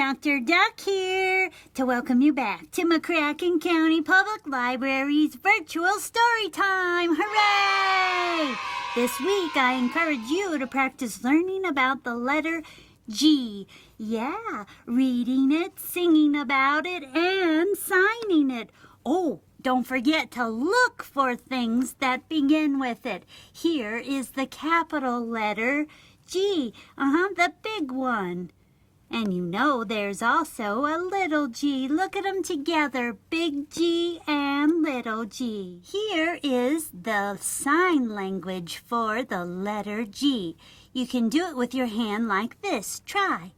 Dr. Duck here to welcome you back to McCracken County Public Library's virtual story time. Hooray! This week I encourage you to practice learning about the letter G. Yeah, reading it, singing about it, and signing it. Oh, don't forget to look for things that begin with it. Here is the capital letter G. The big one. And you know there's also a little g. Look at them together, big G and little g. Here is the sign language for the letter G. You can do it with your hand like this. Try.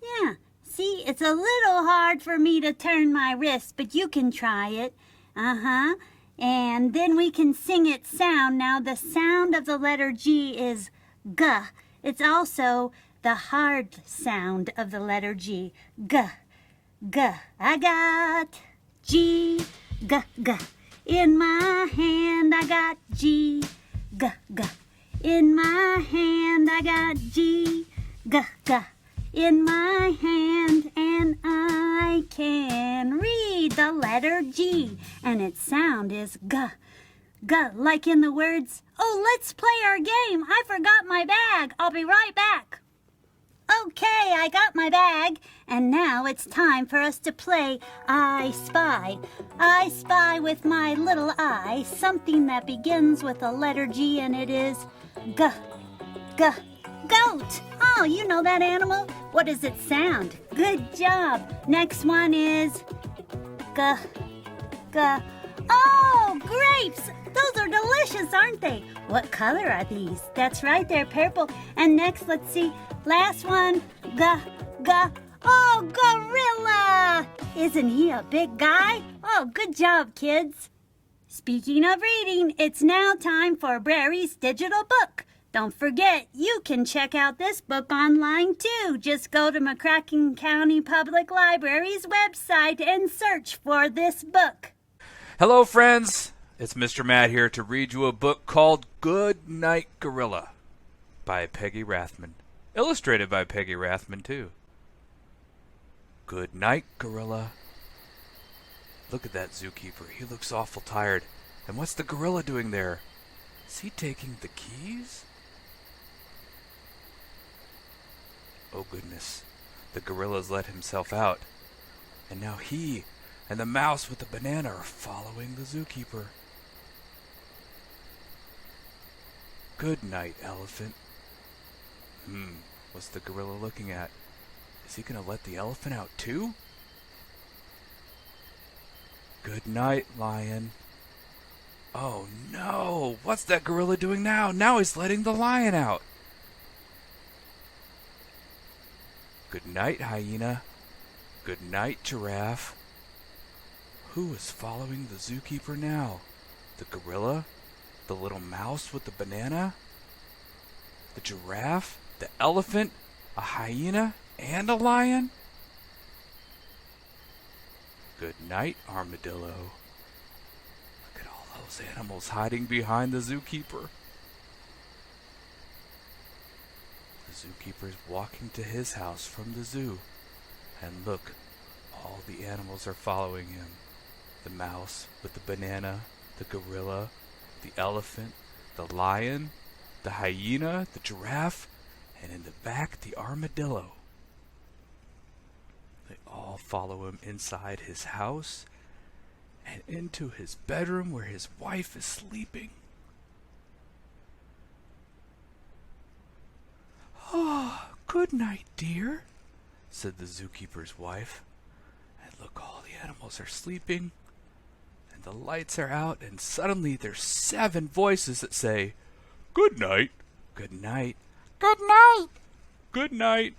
Yeah, see, it's a little hard for me to turn my wrist, but you can try it. And then we can sing its sound. Now the sound of the letter G is G. It's also the hard sound of the letter G. G, G. I got G, G, G. In my hand I got G, G, G. In my hand I got G, G, G. In my hand, and I can read the letter G, and its sound is G. G, like in the words, "Oh, let's play our game. I forgot my bag. I'll be right back." Okay, I got my bag, and now it's time for us to play I Spy. I spy with my little eye something that begins with the letter G, and it is G, G. Goat. Oh, you know that animal? What does it sound? Good job. Next one is G, G. Oh, grapes. Those are delicious, aren't they? What color are these? That's right, they're purple. And next, let's see. Last one. G, G. Oh, gorilla. Isn't he a big guy? Oh, good job, kids. Speaking of reading, it's now time for Brary's digital book. Don't forget, you can check out this book online too. Just go to McCracken County Public Library's website and search for this book. Hello, friends. It's Mr. Matt here to read you a book called Good Night, Gorilla by Peggy Rathman. Illustrated by Peggy Rathman, too. Good night, Gorilla. Look at that zookeeper. He looks awful tired. And what's the gorilla doing there? Is he taking the keys? Oh, goodness. The gorilla's let himself out. And now he and the mouse with the banana are following the zookeeper. Good night, elephant. What's the gorilla looking at? Is he going to let the elephant out too? Good night, lion. Oh no! What's that gorilla doing now? Now he's letting the lion out. Good night, hyena. Good night, giraffe. Who is following the zookeeper now? The gorilla? The little mouse with the banana? The giraffe? The elephant? A hyena? And a lion? Good night, armadillo. Look at all those animals hiding behind the zookeeper. The zookeeper's walking to his house from the zoo. And look, all the animals are following him. The mouse with the banana, the gorilla, the elephant, the lion, the hyena, the giraffe, and in the back, the armadillo. They all follow him inside his house and into his bedroom where his wife is sleeping. "Oh, good night, dear," said the zookeeper's wife. And look, all the animals are sleeping, and the lights are out, and suddenly there's 7 voices that say, "Good night, good night, good night, good night,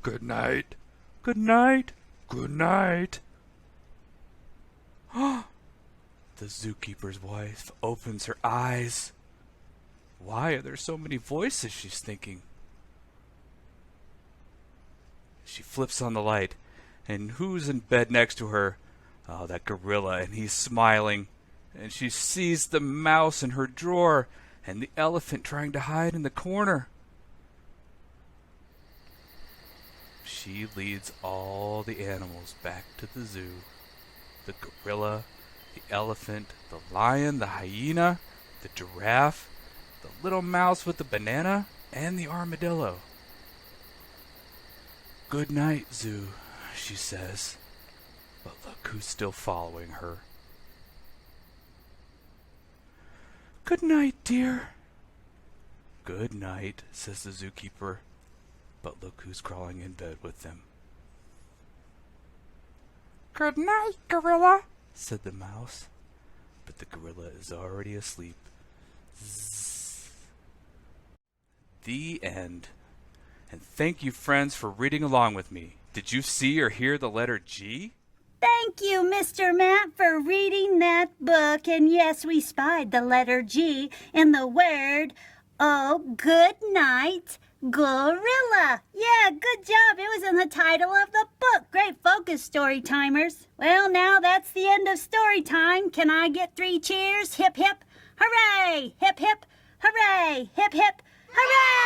good night, good night, good night." The zookeeper's wife opens her eyes. Why are there so many voices, she's thinking. She flips on the light, and who's in bed next to her? Oh, that gorilla, and he's smiling. And she sees the mouse in her drawer, and the elephant trying to hide in the corner. she leads all the animals back to the zoo. The gorilla, the elephant, the lion, the hyena, the giraffe, the little mouse with the banana, and the armadillo. "Good night, zoo," she says. But look who's still following her. "Good night, dear." "Good night," says the zookeeper. But look who's crawling in bed with them. "Good night, gorilla," said the mouse. But the gorilla is already asleep. Zzz. The end. And thank you, friends, for reading along with me. Did you see or hear the letter G? Thank you, Mr. Matt, for reading that book. And yes, we spied the letter G in the word, good night, gorilla. Yeah, good job. It was in the title of the book. Great focus, story timers. Well, now that's the end of story time. Can I get 3 cheers? Hip, hip, hooray! Hip, hip, hooray! Hip, hip, hooray!